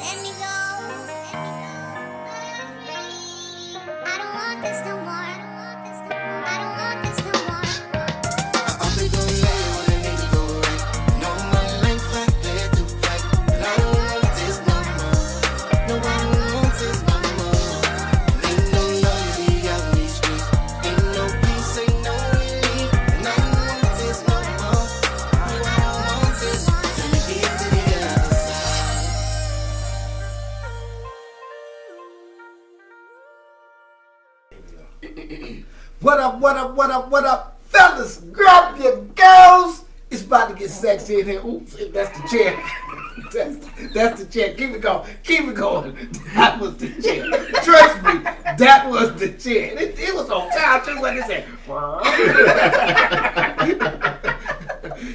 Let me go. I don't want this no more. I don't want this no more. I'm thinking when I need to go right. No, my life I had to fight. But I don't want this no more. No, I don't want this no more. Ain't no loyalty out in these streets. Ain't no peace, ain't no relief. And I don't want this no more. No, I don't want this. Let me get to the other side. What up, what up, what up, what up? Fellas, grab your girls. It's about to get sexy in here. Oops, that's the chair. That's the chair. Keep it going. Keep it going. That was the chair. Trust me, that was the chair. It was on time too, what it said.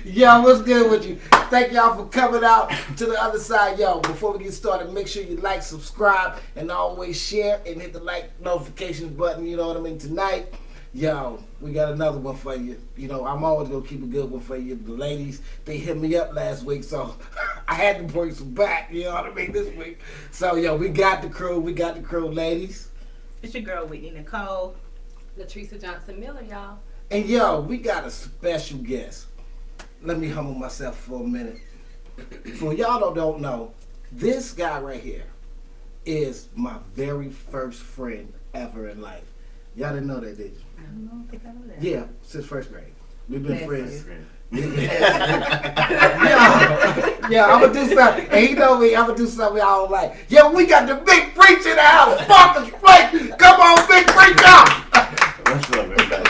Yo, what's good with you? Thank y'all for coming out to the other side. Yo, before we get started, make sure you like, subscribe, and always share and hit the like notifications button. You know what I mean? Tonight, yo, we got another one for you. You know, I'm always going to keep a good one for you. The ladies, they hit me up last week, so I had to bring some back. You know what I mean? This week. So, yo, we got the crew. We got the crew, ladies. It's your girl Whitney Nicole, Latricia Johnson Miller, y'all. And, yo, we got a special guest. Let me humble myself for a minute. For y'all that don't know, this guy right here is my very first friend ever in life. Y'all didn't know that, did you? I don't think I know that. Yeah, since first grade. We've been friends. Yes. Yeah, I'm gonna do something. And he know me, I'm gonna do something I don't like. Yeah, we got the big preacher in the house, Marcus Flake. Come on, big preacher. What's up, everybody?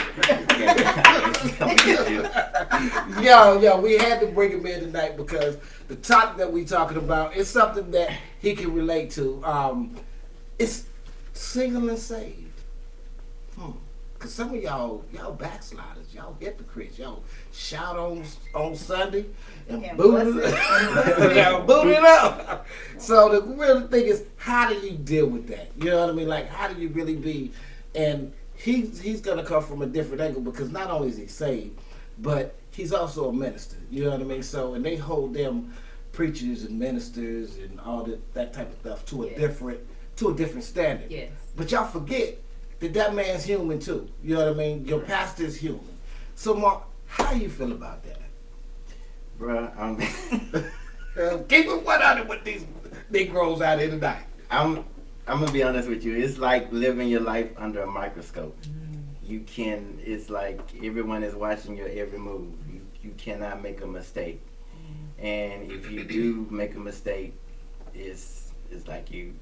Yo, we had to bring him in tonight because the topic that we talking about is something that he can relate to. It's single and saved. Cause some of y'all backsliders, y'all hypocrites, y'all shout on Sunday and boot it up. So the real thing is, how do you deal with that? You know what I mean? Like, how do you really be? And he's gonna come from a different angle because not only is he saved, but he's also a minister. You know what I mean? So, and they hold them preachers and ministers and all that type of stuff to a different standard. Yes. But y'all forget that man's human too. You know what I mean? Your pastor's human. So, Mark, how you feel about that? Bruh, Keep it 100 with these Negroes out here tonight. I'm gonna be honest with you. It's like living your life under a microscope. It's like everyone is watching your every move. You cannot make a mistake. And if you do make a mistake, it's like you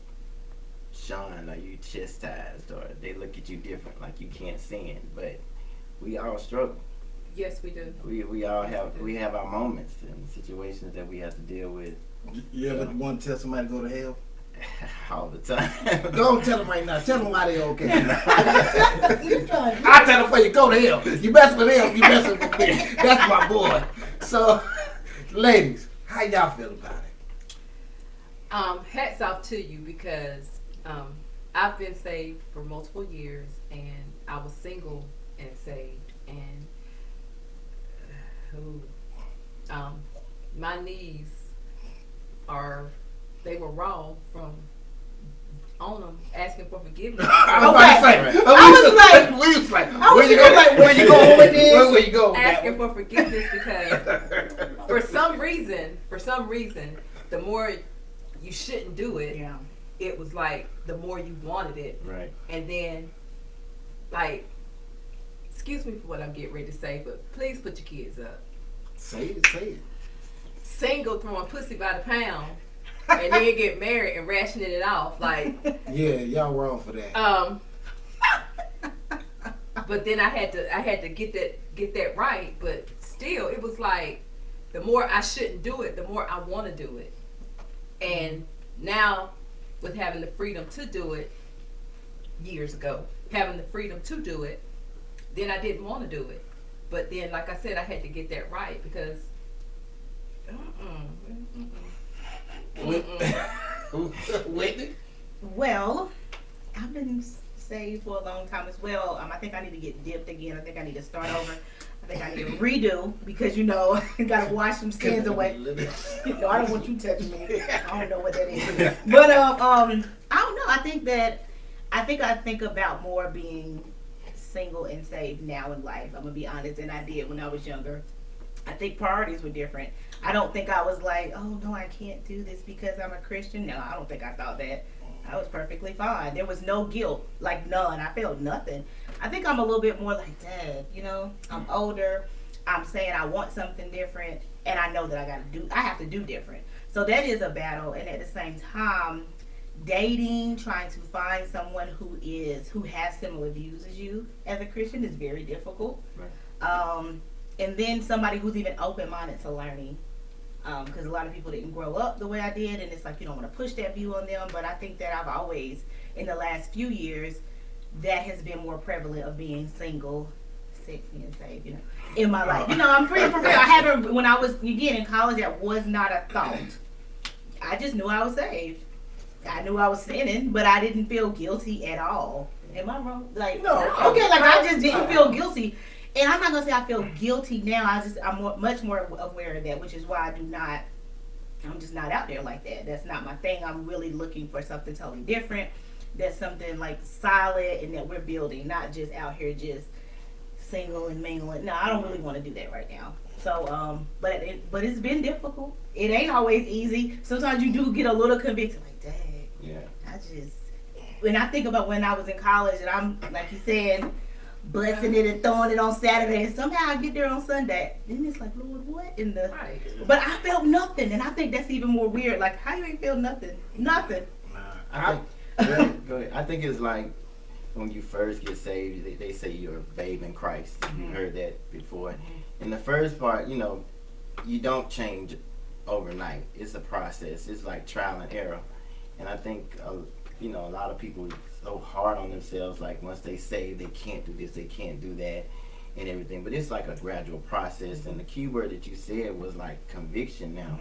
shunned or you chastised or they look at you different, like you can't sin. But we all struggle. Yes, we do. We all have our moments and situations that we have to deal with You ever want to tell somebody to go to hell? all the time. Don't tell them right now. Tell them why they okay. I tell them for you, go to hell. You mess with him, you messing with me. That's my boy. So, ladies, how y'all feel about it? Hats off to you because I've been saved for multiple years and I was single and saved and my knees they were raw from on them asking for forgiveness. I was like, where you going with this? Where you go? Asking for forgiveness because for some reason, the more you shouldn't do it, it was like the more you wanted it. Right. And then, like, excuse me for what I'm getting ready to say, but please put your kids up. Say it. Single throwing pussy by the pound, and then get married and rationing it off, like. Yeah, y'all wrong for that. But then I had to get that right. But still, it was like the more I shouldn't do it, the more I want to do it. And now, with having the freedom to do it, years ago, having the freedom to do it, then I didn't want to do it. But then, like I said, I had to get that right because. Whitney? Well, I've been saved for a long time as well. I think I need to get dipped again. I think I need to start over. I think I need a redo because gotta wash some sins away. No, I don't want you touching me. I don't know what that is. But I don't know. I think about more being single and saved now in life. I'm gonna be honest, and I did when I was younger. I think priorities were different. I don't think I was like, oh no, I can't do this because I'm a Christian. No, I don't think I thought that. I was perfectly fine. There was no guilt, like none. I felt nothing. I think I'm a little bit more like Dad, I'm older. I'm saying I want something different, and I know that I have to do different. So that is a battle, and at the same time, dating, trying to find someone who has similar views as you as a Christian is very difficult. Right. And then somebody who's even open-minded to learning. Because a lot of people didn't grow up the way I did, and it's like you don't want to push that view on them. But I think that I've always, in the last few years, that has been more prevalent of being single, sexy, and saved, in my life. I'm free for real. I haven't, when I was, again, in college, that was not a thought. I just knew I was saved. I knew I was sinning, but I didn't feel guilty at all. Am I wrong? Like, No. okay, like I just didn't feel guilty. And I'm not gonna say I feel guilty now. I'm much more aware of that, which is why I'm just not out there like that. That's not my thing. I'm really looking for something totally different. That's something like solid and that we're building, not just out here just single and mingling. No, I don't really want to do that right now. So, but it's been difficult. It ain't always easy. Sometimes you do get a little convicted, like, dang. Yeah. When I think about when I was in college and I'm, like you said, blessing it and throwing it on Saturday, and somehow I get there on Sunday. Then it's like, Lord, what in the? Right. But I felt nothing, and I think that's even more weird. Like, how you ain't feel nothing? Nothing. Go ahead. I think it's like when you first get saved, they say you're a babe in Christ. You heard that before. In the first part, you don't change overnight. It's a process. It's like trial and error. And I think, a lot of people so hard on themselves, like once they say they can't do this, they can't do that, and everything. But it's like a gradual process. And the key word that you said was like conviction now.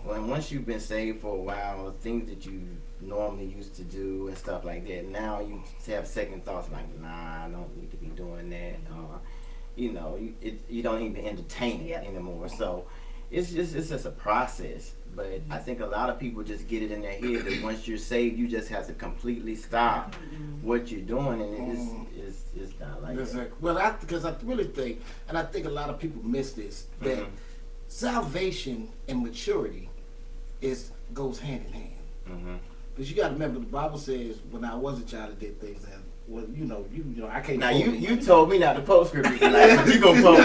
Once you've been saved for a while, things that you normally used to do and stuff like that, now you have second thoughts like, nah, I don't need to be doing that. You don't even entertain it anymore. So it's just a process. But I think a lot of people just get it in their head that once you're saved, you just have to completely stop what you're doing, and it's not like that. Well, because I really think, and I think a lot of people miss this, that salvation and maturity goes hand in hand. Because you got to remember, the Bible says, when I was a child, I did things that, well, I can't. Now you told me not to post scripture tonight, but you gonna post.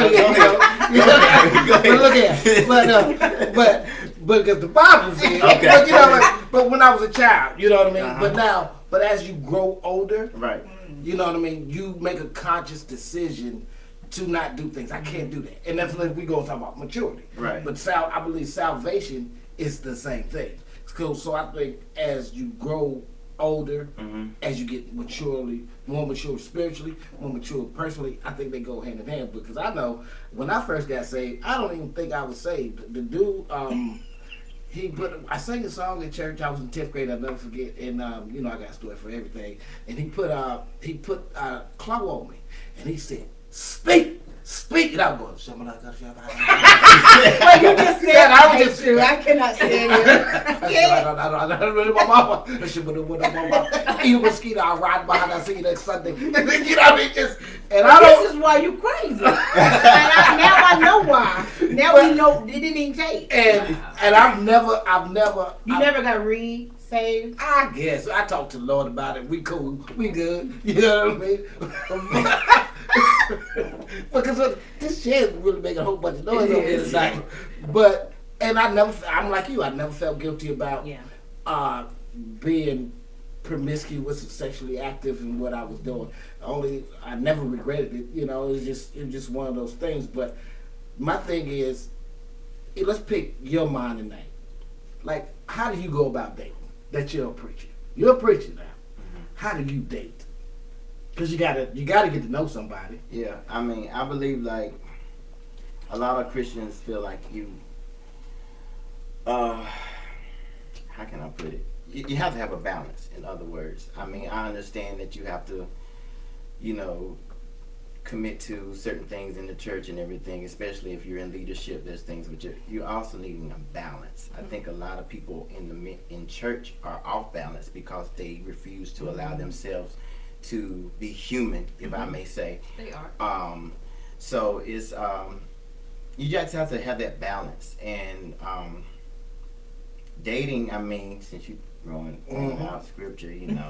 Go ahead. But because the Bible says, but when I was a child, you know what I mean. But as you grow older, Right. you know what I mean. You make a conscious decision to not do things. I can't do that, and that's when we go and talk about maturity. Right. But I believe salvation is the same thing. So I think as you grow older, as you get more mature spiritually, more mature personally, I think they go hand in hand. Because I know when I first got saved, I don't even think I was saved. The dude, I sang a song in church. I was in 10th grade. I'll never forget. And I got a story for everything. And he put claw on me, and he said, "Speak." And I was going, "Somebody got you." Well, you just said I was just true. I cannot stand it. I don't really my mama. I should have went up my mama. Eat a mosquito. I ride behind. I see you next Sunday. And then, This is why you crazy. Now I know why. Now we know it didn't even take. And I've never. You never got saved. I guess I talked to the Lord about it. We cool. We good. You know what I mean? Because this chair is really making a whole bunch of noise over here tonight. I'm like you. I never felt guilty about being promiscuous and sexually active in what I was doing. I never regretted it. It was just one of those things. But my thing is, let's pick your mind tonight. Like, how do you go about dating? That you're a preacher. You're a preacher now. How do you date? Because you gotta get to know somebody. Yeah, I mean, I believe like a lot of Christians feel like how can I put it? You have to have a balance. In other words, I mean, I understand that you have to, commit to certain things in the church and everything, especially if you're in leadership. There's things which you're also needing a balance. I think a lot of people in church are off balance because they refuse to allow themselves to be human, if I may say. They are. So it's you just have to have that balance. And dating, I mean, since you throwing out scripture, you know,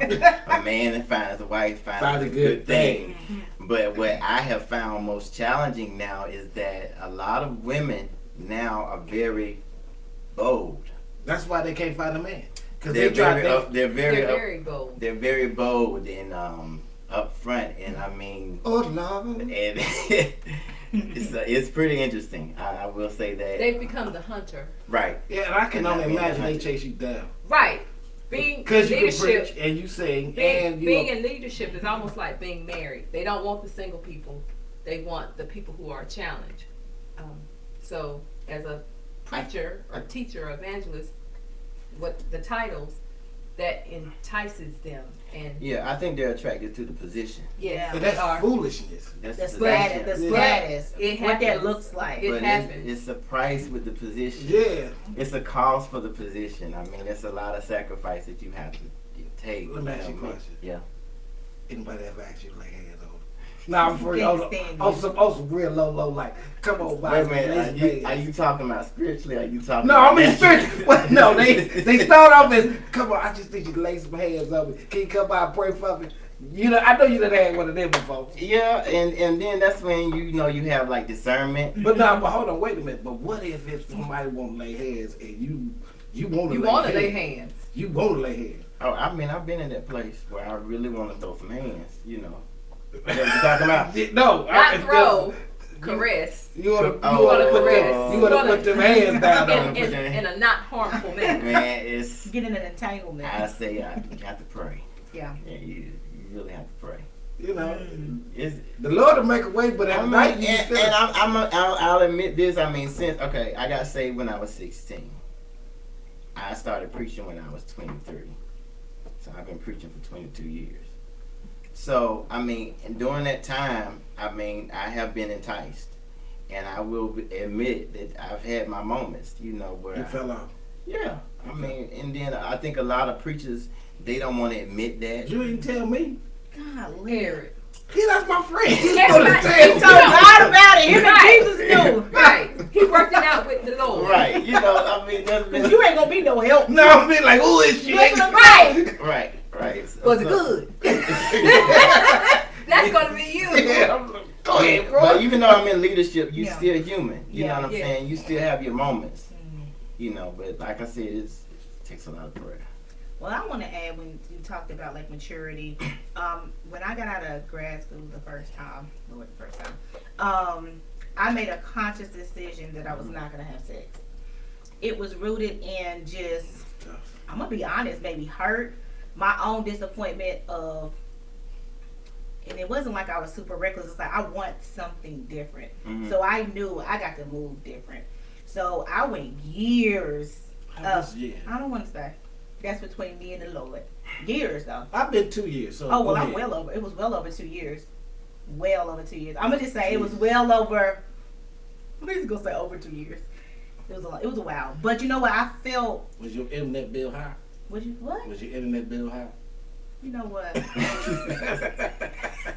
a man that finds a wife finds a good thing. But what I have found most challenging now is that a lot of women now are very bold. That's why they can't find a man. Because They're They're very bold. They're very bold and upfront, and I mean, oh Lord. and it's pretty interesting. I will say that. They've become the hunter. Right. Yeah, and I can And only I mean, imagine they 100. chase you down. Right. Being in Because you can leadership, preach and you sing being, and you being in leadership is almost like being married. They don't want the single people. They want the people who are challenged. So as a preacher or teacher or evangelist, what the titles that entices them, and Yeah, I think they're attracted to the position. yes, and they that's are. foolishness. That's The the status, position. the status, It what that happens. looks like. It But happens. it's a price with the position. Yeah. It's a cost for the position. I mean, it's a lot of sacrifice that you have to take. Let me ask you a know, question. Yeah. Anybody ever asked you to lay hands on? Nah, I'm for Can't real. stand On you. some real low, like, come on, Wait a by minute. Are you talking about spiritually? Or are you talking? No, I about mean straight. Well, no, they start off as, come on, I just need you to lay some hands on me. Can you come by and pray for me? You know, I know you done had one of them before. Yeah, and then that's when you know you have like discernment. But no, but hold on, wait a minute. But what if somebody want to lay hands and you want to You want to lay hands. You want to lay hands. Oh, I mean, I've been in that place where I really want to throw some hands. You know. That's what you talking about? No, Not throw, caress. You want to Oh, put caress. you want to put them hands down on wanna them. put them- In a not harmful manner. Man, it's. Get in an entanglement. I say you have to pray. Yeah. Yeah, you really have to pray. You know, It's, the Lord will make a way, but I at mean, night you and, feel and I'll admit this. I mean, I got saved when I was 16. I started preaching when I was 23. So I've been preaching for 22 years. So, I mean, and during that time, I mean, I have been enticed. And I will admit that I've had my moments, you know, where you fell off. yeah. I mean, and then I think a lot of preachers, they don't want to admit that. You didn't tell me. Golly. Eric. He, that's my friend. He's That's gonna right. tell He told me. God about it. Him and Right. Jesus knew. Right. He worked it out with the Lord. Right. You know, I mean, that's been, Cause you ain't gonna be no help. No, I'm being like, who is she? Listen to right. right, right. So, Was it good? That's gonna be you. Yeah, I'm like, go ahead, bro. But even though I'm in leadership, you Yeah. still human. You know what I'm Yeah. saying? You still have your moments. You know, but like I said, it takes a lot of prayer. Well, I want to add when you talked about like maturity. When I got out of grad school the first time, I made a conscious decision that I was not gonna have sex. It was rooted in just, I'm gonna be honest, maybe hurt, my own disappointment of, and it wasn't like I was super reckless. It's like I want something different. Mhm. So I knew I got to move different. So I went years. Yeah. I don't want to say. That's between me and the Lord. Years though. I've been 2 years. So Oh well, go I'm ahead. well over. It was well over 2 years. Well over 2 years. I'm gonna just say it was well over. I'm just gonna say over 2 years. It was a while. But you know what? I felt. Was your internet bill high? What? Was your internet bill high? You know what?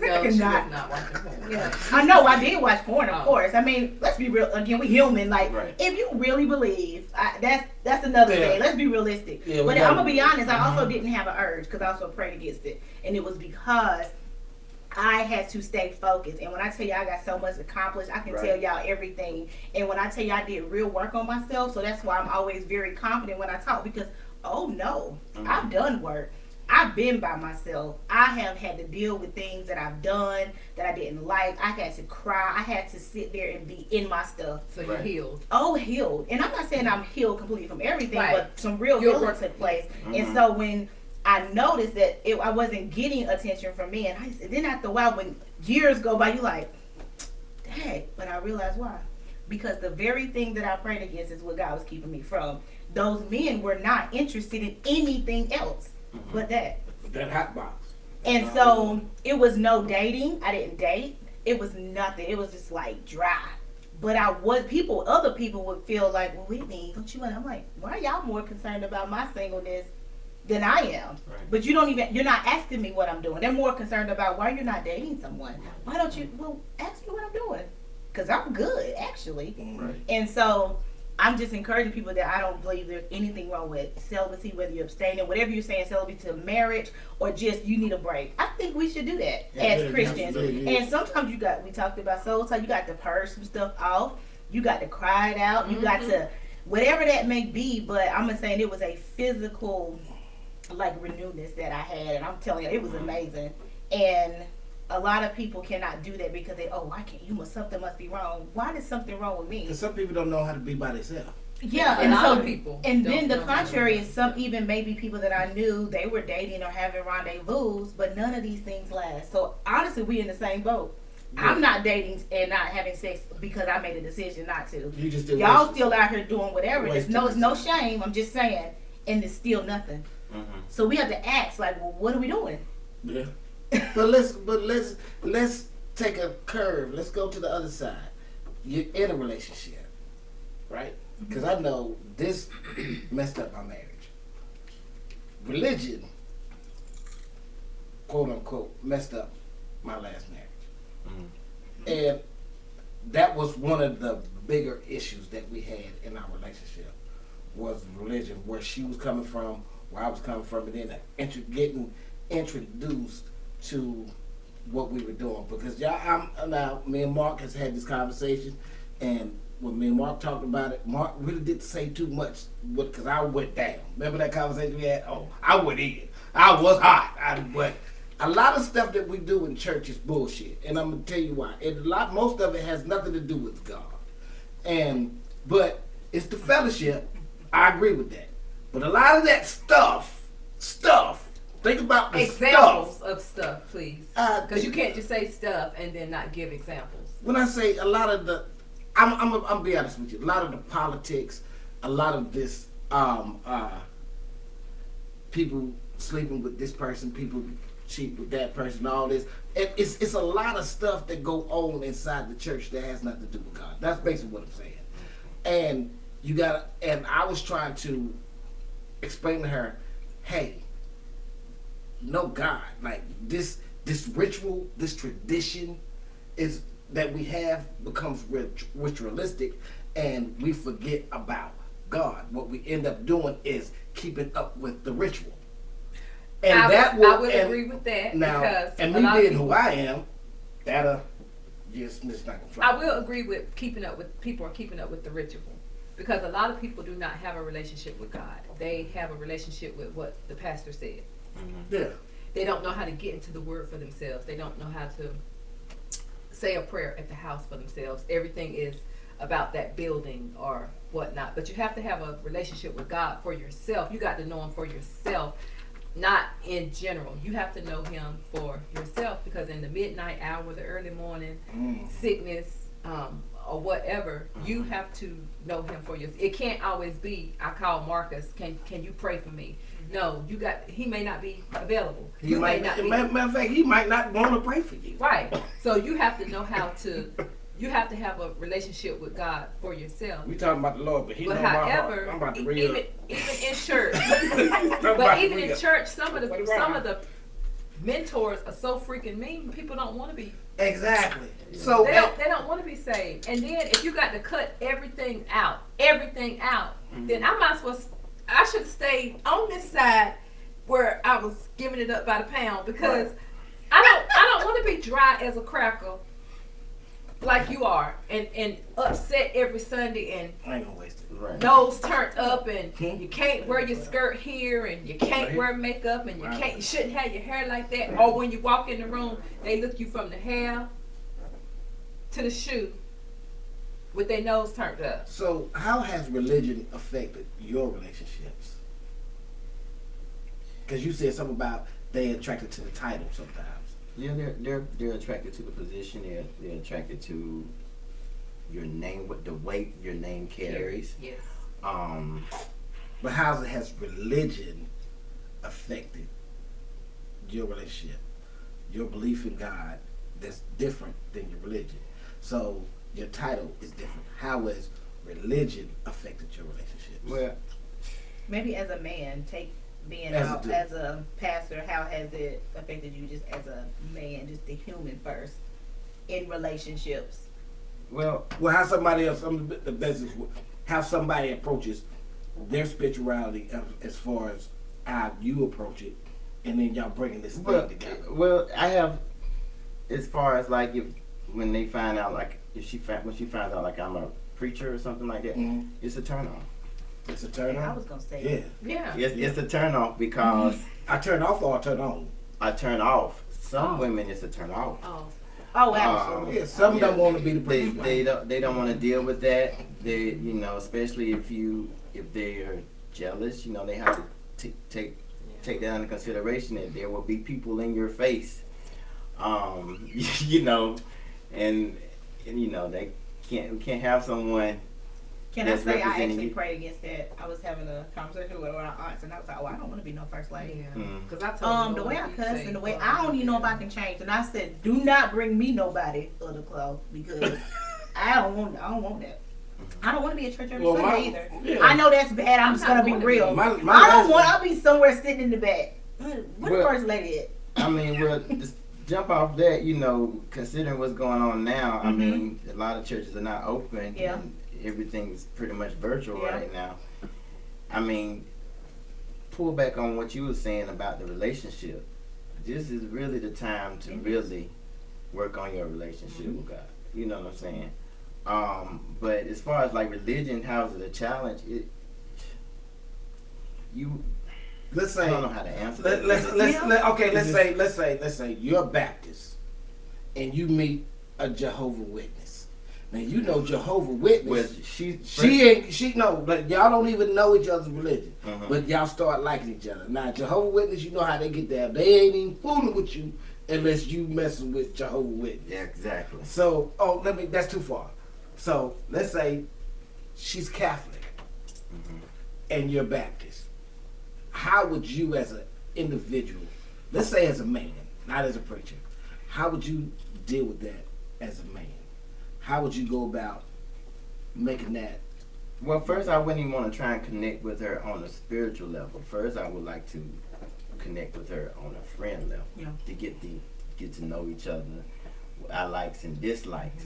No, she was Not. not watching porn. Yeah. I know I did watch porn, of Oh. course. I mean, let's be real. Again, we human. Like, Right. if you really believe, that's another Yeah. thing. Let's be realistic. Yeah, we but gotta I'm gonna be be- honest. I also didn't have an urge because I also prayed against it, and it was because I had to stay focused. And when I tell you I got so much accomplished, I can Right. tell y'all everything. And when I tell you I did real work on myself, so that's why I'm always very confident when I talk because, oh no, Mhm. I've done work. I've been by myself. I have had to deal with things that I've done that I didn't like. I had to cry. I had to sit there and be in my stuff. So you Right. healed. Oh, healed. And I'm not saying I'm healed completely from everything, Right. but some real Your healing work- took place. Mhm. And so when I noticed that I wasn't getting attention from men, then after a while, when years go by, you like, dang. But I realized why. Because the very thing that I prayed against is what God was keeping me from. Those men were not interested in anything else but that. That hot box. And so it was no dating. I didn't date. it was nothing. It was just like dry. But other people would feel like, well, Whitney, don't you want? I'm like, why are y'all more concerned about my singleness than I am? Right. But you're not asking me what I'm doing. They're more concerned about why you're not dating someone. Why don't you? Well, ask me what I'm doing, because I'm good actually. Right. And so I'm just encouraging people that I don't believe there's anything wrong with celibacy, whether you're abstaining, whatever you're saying, celibacy to marriage, or just you need a break. I think we should do that as Christians. absolutely. And sometimes we talked about soul tie, you got to purge some stuff off, you got to cry it out, you got to, whatever that may be, but I'm just saying it was a physical, like, renewedness that I had, and I'm telling you, it was amazing. And a lot of people cannot do that because something must be wrong. Why is something wrong with me? Because some people don't know how to be by themselves. Yeah, A and lot so of people and don't then the know how to contrary do is some even maybe people that I knew they were dating or having rendezvous, but none of these things last. So honestly, we in the same boat. Yeah. I'm not dating and not having sex because I made a decision not to. You just did Y'all still out here doing whatever. It's Wasting no time. shame. I'm just saying, and it's still nothing. Mm-hmm. So we have to ask, like, well, what are we doing? Yeah. But let's take a curve. Let's go to the other side. You're in a relationship, right? Because I know this messed up my marriage. Religion, quote unquote, messed up my last marriage. And that was one of the bigger issues that we had in our relationship was religion, where she was coming from, where I was coming from, and then getting introduced to what we were doing. Because now me and Mark has had this conversation, and when me and Mark talked about it, Mark really didn't say too much because I went down. Remember that conversation we had? Oh, I went in. I was hot. But a lot of stuff that we do in church is bullshit, and I'm gonna tell you why. Most of it has nothing to do with God, but it's the fellowship. I agree with that. But a lot of that stuff. Think about the examples stuff. of stuff, please, Uh, because you can't just say stuff and then not give examples. When I say a lot of the, I'm be honest with you. A lot of the politics, a lot of this, people sleeping with this person, people cheat with that person, all this. It's a lot of stuff that go on inside the church that has nothing to do with God. That's basically what I'm saying. And I was trying to explain to her, hey, no God, like this ritual, this tradition is that we have becomes ritualistic, and we forget about God. What we end up doing is keeping up with the ritual. And I would agree with that now, because and a me lot of being people, who I am, it's not gonna fly. I will agree with keeping up with people are keeping up with the ritual, because a lot of people do not have a relationship with God. They have a relationship with what the pastor said. Yeah. They don't know how to get into the word for themselves. They don't know how to say a prayer at the house for themselves. Everything is about that building or whatnot. But you have to have a relationship with God for yourself. You got to know him for yourself, not in general. You have to know him for yourself, because in the midnight hour, the early morning, sickness, or whatever, you have to know him for yourself. It can't always be, I call Marcus, can you pray for me? No, he may not be available. Matter of fact, he might not want to pray for you. Right. So you have to know you have to have a relationship with God for yourself. We talking about the Lord, but he But knows my heart. however, I'm about to read even in church, But but even in church, some of the mentors are so freaking mean. People don't want to be. Exactly. So They don't want to be saved. And then if you got to cut everything out, then I should have stayed on this side where I was giving it up by the pound, because I don't want to be dry as a cracker like you are and upset every Sunday and I ain't gonna waste it. Right. nose turned up and you can't wear your skirt here and you can't wear makeup and you shouldn't have your hair like that. Or when you walk in the room, they look you from the hair to the shoe with their nose turned up. So how has religion affected your relationships? Because you said something about they attracted to the title sometimes. Yeah, they're attracted to the position. They're attracted to your name, what the weight your name carries. Yes. But how has religion affected your relationship, your belief in God, that's different than your religion. So your title is different. How has religion affected your relationships? Well, Maybe as a man, take being As a out dude. as a pastor, how has it affected you just as a man, just the human first in relationships? well, Well, how somebody else, the business, how somebody approaches their spirituality as far as how you approach it, and then y'all bringing this thing together. well, I have, as far as like when they find out, like when she finds out like I'm a preacher or something like that, Mhm. it's a turn off. It's a turn I on. was gonna say, Yeah, Yeah. It's a turn off because I turn off or I turn on. I turn off. Some Oh. women, it's a turn off. Oh. oh, absolutely. Yeah, some don't want to be the They preacher. they don't want to deal with that. They, you know, especially if they are jealous, you know, they have to take that into consideration, that there will be people in your face, you know, and you know they can't have someone. Can I that's say I representing actually you. prayed against that? I was having a conversation with one of our aunts, and I was like, "Oh, I don't want to be no first lady." Yeah. Mm. Because I told The way I Lord, cuss he and the say, way I don't even know if I can change, and I said, "Do not bring me nobody other clothes because I don't want that. I don't want to be at church every Well, Sunday either. yeah. I know that's bad. I'm just not gonna be gonna real. be. My I don't last- want. I'll be somewhere sitting in the back. Where the Well- first lady at? I mean, well, just jump off that, you know, considering what's going on now. I Mhm. mean, a lot of churches are not open. Yeah. And everything's pretty much virtual Yeah. right now. I mean, pull back on what you were saying about the relationship. This is really the time to really work on your relationship with God. You know what I'm saying? But as far as like religion, how's it a challenge? Let's I say don't know how to answer Let, that. let's say you're a Baptist and you meet a Jehovah Witness. Now you know Jehovah Well, Witness. she But y'all don't even know each other's religion. Mhm. But y'all start liking each other. Now Jehovah Witness, you know how they get there. They ain't even fooling with you unless you messing with Jehovah Witness. Yeah, exactly. So that's too far. So let's say she's Catholic Mhm. and you're Baptist. How would you as an individual, let's say as a man, not as a preacher, how would you deal with that as a man? How would you go about making that? Well, first, I wouldn't even want to try and connect with her on a spiritual level. First, I would like to connect with her on a friend level, Yeah. to get to know each other, our likes and dislikes,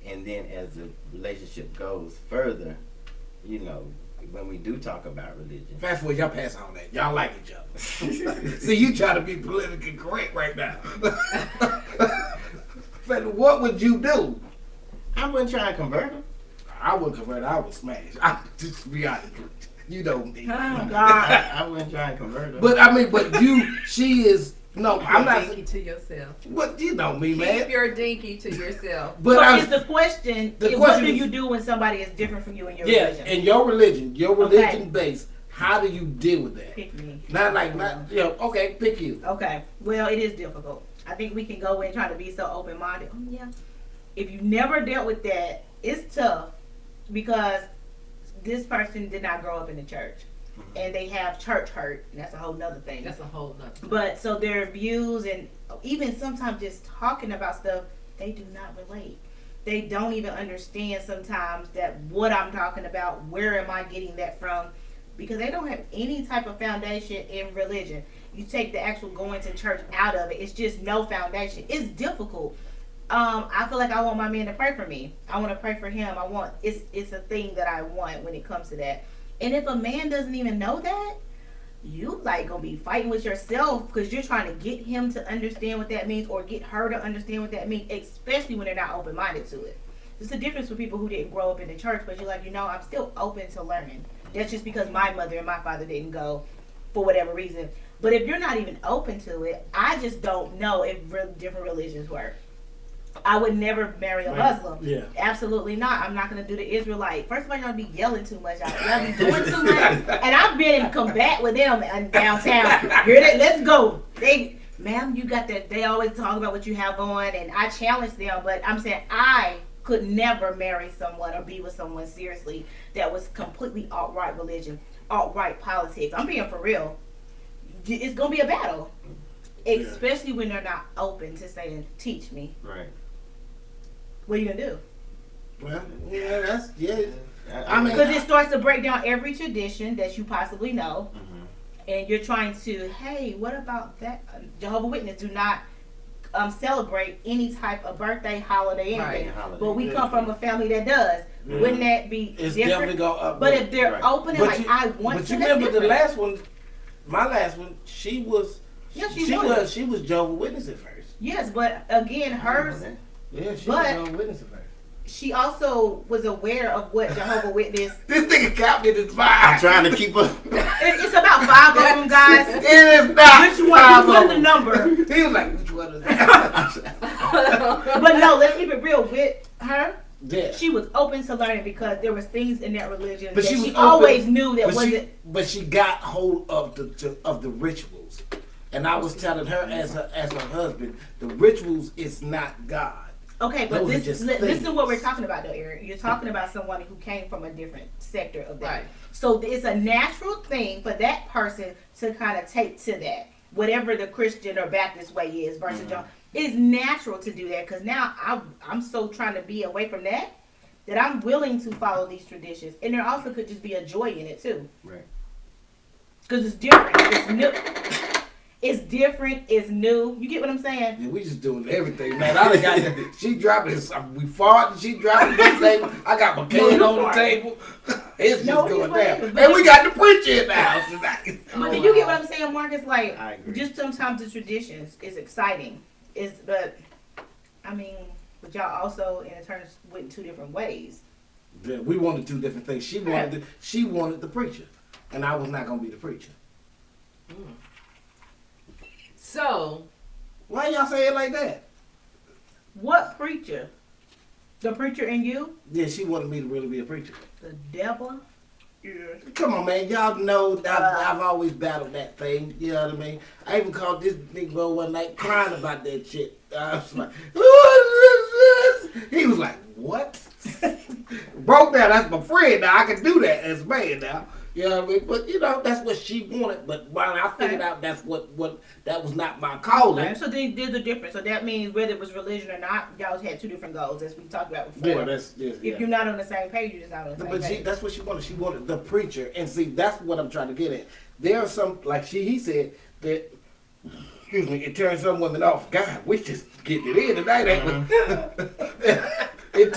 and then as the relationship goes further, you know, when we do talk about religion. Fast forward, y'all pass on that. Y'all like each other. See, you try to be politically correct right now. But what would you do? I wouldn't try and convert her. I would convert. I would smash. I just be honest. You know me. Oh God! I wouldn't try and convert her. But I mean, she is. No, I'm not. Dinky to yourself. But you know me, Keep man. your dinky to yourself. But So I is the question? the what question do is- you do when somebody is different from you in your yeah, religion? in your religion Okay. base, how do you deal with that? Pick me. Okay, pick you. Okay. Well, it is difficult. I think we can go in trying to be so open minded. Yeah. If you never dealt with that, it's tough because this person did not grow up in the church. And they have church hurt, and that's a whole nother thing. That's a whole nother. But so their views and even sometimes just talking about stuff, they do not relate. They don't even understand sometimes that what I'm talking about, where am I getting that from? Because they don't have any type of foundation in religion. You take the actual going to church out of it, it's just no foundation. It's difficult. I feel like I want my man to pray for me. I want to pray for him. It's a thing that I want when it comes to that. And if a man doesn't even know that, you like gonna be fighting with yourself because you're trying to get him to understand what that means or get her to understand what that means, especially when they're not open-minded to it. It's the difference with people who didn't grow up in the church, but you're like, I'm still open to learning. That's just because my mother and my father didn't go for whatever reason. But if you're not even open to it, I just don't know if different religions work. I would never marry a Muslim. Yeah. Absolutely not. I'm not going to do the Israelite. First of all, y'all be yelling too much. Y'all be doing too much. And I've been in combat with them downtown. Here they, let's go. Ma'am, you got that. They always talk about what you have on, and I challenge them. But I'm saying I could never marry someone or be with someone seriously that was completely alt-right religion, alt-right politics. I'm being for real. It's going to be a battle. especially when they're not open to saying, "Teach me." Right. What are you gonna do? Well, yeah, that's I mean, Because it starts to break down every tradition that you possibly know, and you're trying to, hey, what about that? Jehovah's Witness do not celebrate any type of birthday, holiday, anything. Right. But we come from a family that does. Wouldn't that be it's different? definitely going up. But if they're Right. open and But like, you- I want But to, you that's remember the different. last one, my last one, she was Jehovah's Witness at first. Yes, but again, hers, Yeah, she But- was Jehovah's Witness at first. she also was aware of what Jehovah's Witness. This nigga counted in his mind. I'm trying to keep up. It's about 5 of them, guys. It is not. Which one? five You of put the them. number. He was like, which one is that? But no, let's keep it real with her. Yeah. She was open to learning because there was things in that religion But that she she, was open, always knew that but wasn't. but she got hold of the rituals, and I was telling her as her husband, the rituals is not God. Okay, but Those are this just listen things. to what we're talking about, though, Eric. You're talking about someone who came from a different sector of that. Right. So it's a natural thing for that person to kind of take to that, whatever the Christian or Baptist way is versus John. It's natural to do that because now I'm so trying to be away from that I'm willing to follow these traditions, and there also could just be a joy in it too. Right. Because it's different. It's new. It's different. It's new. You get what I'm saying? Yeah, we just doing everything, man. I done got that. She dropped this. We fought, and she dropped this table. I got my cane No, on the you table. It's No, just going it's down. fine. And we got the preacher in the house tonight. But do you get what I'm saying, Marcus? Like, I agree. just sometimes the traditions is exciting. But I mean, but y'all also in turn went 2 different ways. Yeah, we wanted 2 different things. She wanted the preacher, and I was not gonna be the preacher. So, Why y'all say it like that? What preacher? The preacher in you? Yeah, she wanted me to really be a preacher. The devil? Come on, man. Y'all know I've always battled that thing. You know what I mean? I even called this Negro one night crying about that shit. I was like, "What is this?" He was like, what? Broke down. That's my friend now. I can do that as a man now. You know what I mean? But, you know, that's what she wanted. But when I figured out that's what that was not my calling. Okay, so there's a difference. So that means whether it was religion or not, y'all had 2 different goals, as we talked about before. Yeah, that's yeah. If you're not on the same page, you're just not on the same But page. that's what she wanted. She wanted the preacher. And see, that's what I'm trying to get at. There are some, like he said, that, excuse me, it turns some women off. God, we just getting it in tonight, ain't we? It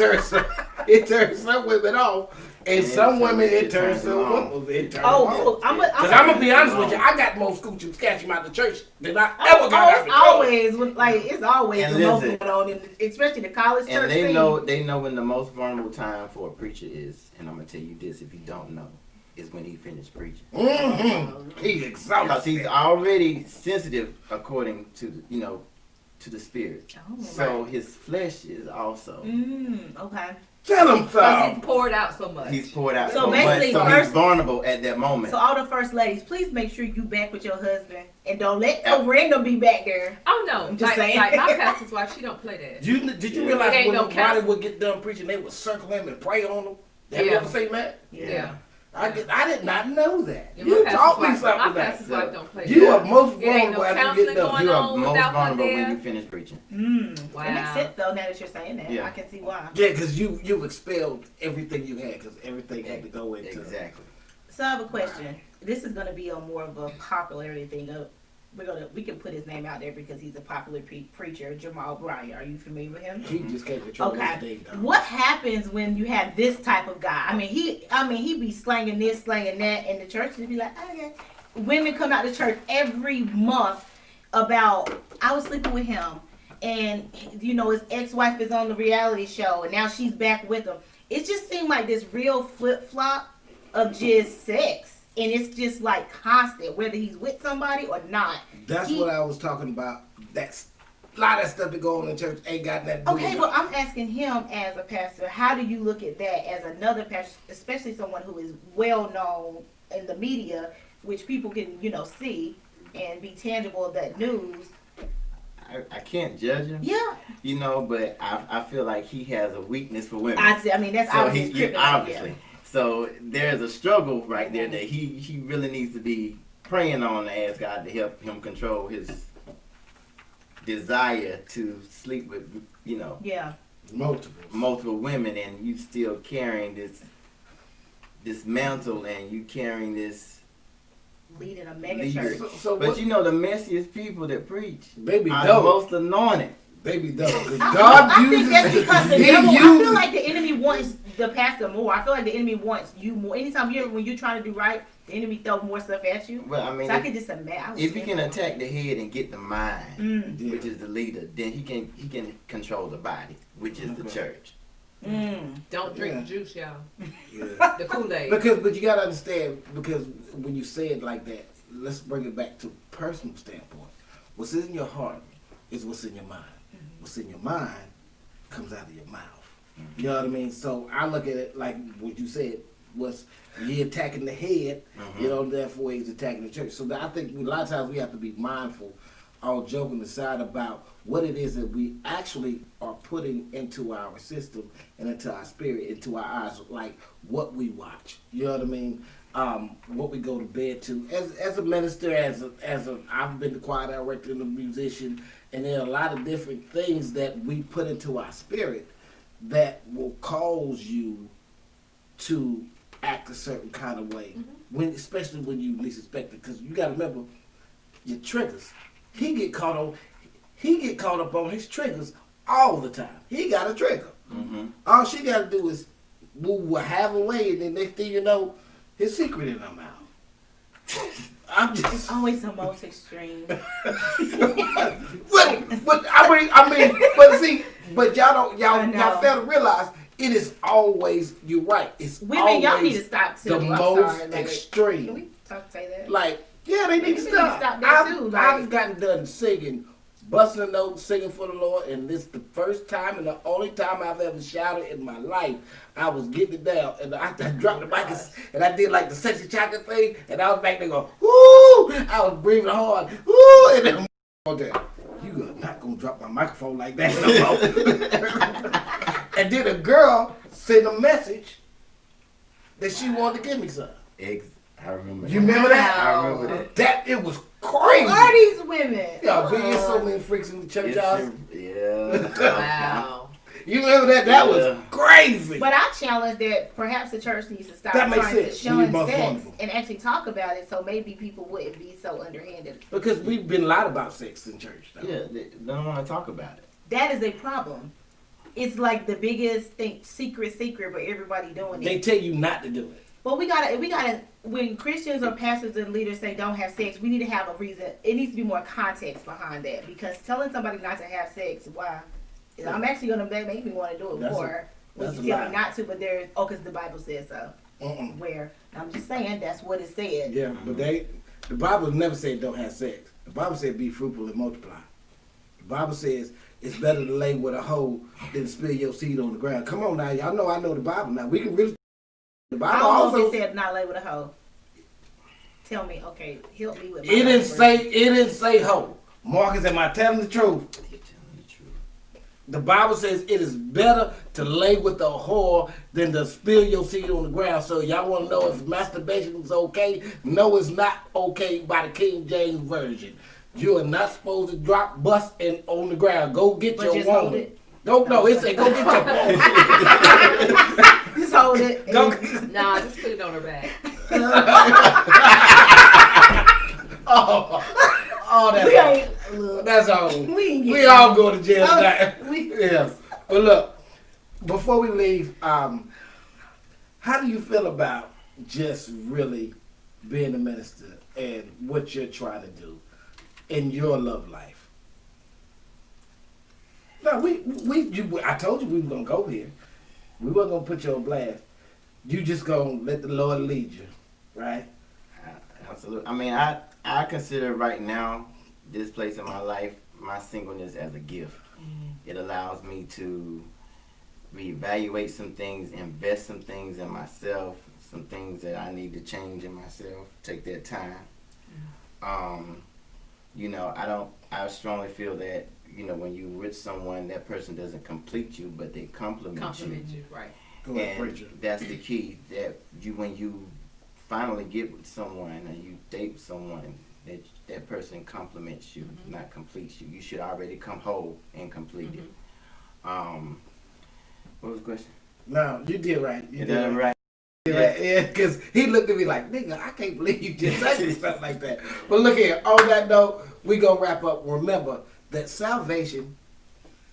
turns some women off. And some women, it turns some women. It turns Oh, them so off. I'm Because I'm going to be honest with you, I got more scoochie scatching out the church than I ever got out it's the church. always And the most listen. going on, especially the college church And they scene. know when the most vulnerable time for a preacher is, and I'm gonna tell you this if you don't know, is when he finished preaching. Mm-hmm. He's exhausted. Because he's already sensitive according to to the spirit. Oh, So his flesh is also Okay. Tell him because so. he's poured out so much. he's poured out So so much, basically, so first- he's vulnerable at that moment. So all the first ladies, please make sure you back with your husband and don't let no random be back there. Oh no, I'm just saying. like my pastor's wife, she don't play that. Did you Yeah. realize It ain't when no nobody counsel. would get done preaching, they would circle him and pray on him? Have you Yeah. ever seen that? Yeah. I did not know that. Yeah, You my taught me pastor's wife- something. My pastor's That wife don't play you that. are most It ain't no vulnerable after you counseling get done. going You on are most without her vulnerable there. when you finish preaching. Wow. That makes sense though. Now that you're saying that, Yeah. I can see why. Yeah, because you've expelled everything you had, because everything had to go into Exactly. So I have a question. This is going to be a more of a popularity thing. We can put his name out there because he's a popular preacher, Jamal Bryant. Are you familiar with him? He just can't control his Okay. day, though. What happens when you have this type of guy? I mean, he be slanging this, slanging that, and the church would be like, okay. Women come out to church every month about I was sleeping with him, and his ex-wife is on the reality show, and now she's back with him. It just seemed like this real flip flop of just sex. And it's just like constant, whether he's with somebody or not. That's what I was talking about. That's a lot of that stuff that go on in church ain't got nothing to do Okay, with well, I'm asking him as a pastor, how do you look at that as another pastor, especially someone who is well known in the media, which people can, see and be tangible of that news? I can't judge him. Yeah. But I feel like he has a weakness for women. I mean, that's So obviously obviously. So there's a struggle right there that he really needs to be praying on to ask God to help him control his desire to sleep with, Yeah. multiple women, and you still carrying this mantle, and you carrying this Leading a mega leader. church. So But what, you know, the messiest people that preach baby are the don't. most anointed. Baby don't. 'Cause I God think uses that's because the he devil. I uses- feel like the enemy wants the pastor more. I feel like the enemy wants you more. Anytime when you're trying to do right, the enemy throw more stuff at you. Well, I mean, So I could just imagine. if he can attack the head and get the mind, Mm. which is the leader, then he can control the body, which is the Okay. church. Don't drink Yeah. the juice, y'all. Yeah. The Kool-Aid. But you gotta understand, because when you say it like that, let's bring it back to personal standpoint. What's in your heart is what's in your mind. What's in your mind comes out of your mouth. You know what I mean? So I look at it like what you said was he attacking the head, you know, therefore he's attacking the church. So I think a lot of times we have to be mindful, all joking aside, about what it is that we actually are putting into our system and into our spirit, into our eyes, like what we watch. You know what I mean? What we go to bed to. As a minister, as a I've been the choir director and a musician, and there are a lot of different things that we put into our spirit that will cause you to act a certain kind of way, especially when you least expect it. Because you got to remember your triggers. He get caught up on his triggers all the time. He got a trigger. All she got to do is move halfway, and then next thing you know, his secret in her mouth. I'm It's just. always the most extreme. But I mean, but see, but y'all fail to realize it is always, you're right. It's Women, y'all always need to stop too. the I'm most sorry, extreme. Can we say that? Like, yeah, they need to Maybe stop. that I've, too, like- I've gotten done singing, busting a note, singing for the Lord, and this is the first time and the only time I've ever shouted in my life. I was getting it down, and I dropped the mic, and I did like the sexy chocolate thing, and I was back there going, woo! I was breathing hard, woo! And then you are not gonna drop my microphone like that no more. And then a girl sent a message that she wanted to give me some. I remember. You remember that? I remember that. That it was crazy. Who are these women? Y'all being so many freaks in the church house. Yeah. Wow. You remember that? That was Yeah. crazy. But I challenge that perhaps the church needs to stop That makes trying to sense. shun You're most sex wonderful. and actually talk about it, so maybe people wouldn't be so underhanded. Because we've been lied about sex in church. Though. Yeah, they don't want to talk about it. That is a problem. It's like the biggest thing, secret, but everybody doing They it. tell you not to do it. But we gotta. When Christians or pastors and leaders say don't have sex, we need to have a reason. It needs to be more context behind that, because telling somebody not to have sex, why? I'm actually gonna make me want to do it That's more. When that's you a tell me lie. not to, but there's because the Bible says so. Where I'm just saying that's what it said. Yeah, but the Bible never said don't have sex. The Bible said be fruitful and multiply. The Bible says it's better to lay with a hoe than to spill your seed on the ground. Come on now, y'all know I know the Bible now. We can really. The I Bible don't know also. if it said not lay with a hoe. Tell me, okay, help me with my It Bible. didn't say hoe. Marcus, am I telling the truth? You're telling the truth. The Bible says it is better to lay with a whore than to spill your seed on the ground. So y'all want to know if masturbation is okay? No, it's not okay by the King James Version. You are not supposed to drop bust and on the ground. Go get But your just hold woman. it. No, it said go get your woman. Just hold it. Go- Nah, just put it on her back. oh, We ain't, look, that's all. we ain't We getting- all go to jail Oh, tonight. we- Yeah. But look, before we leave, how do you feel about just really being a minister and what you're trying to do in your love life? No, I told you we were gonna go here. We weren't gonna put you on blast. You just gonna let the Lord lead you, right? Absolutely. I mean, I consider right now this place in my life, my singleness, as a gift. It allows me to reevaluate some things, invest some things in myself, some things that I need to change in myself. Take that time. You know, I strongly feel that, you know, when you with someone, that person doesn't complete you, but they compliment you. Right. Go ahead, And preacher. that's the key, that when you finally get with someone and you date someone, that person complements you, not completes you. You should already come whole and completed. What was the question? No, you did right. You Is that right? Yeah, because he looked at me like, nigga, I can't believe you just said stuff like that. But look here, on that note, we gonna wrap up. Remember that salvation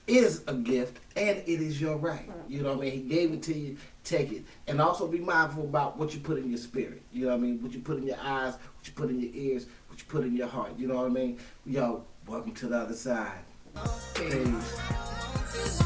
is a gift and it is your right. You know what I mean? He gave it to you, take it. And also be mindful about what you put in your spirit. You know what I mean? What you put in your eyes, what you put in your ears, what you put in your heart. You know what I mean? Yo, welcome to the other side. Peace.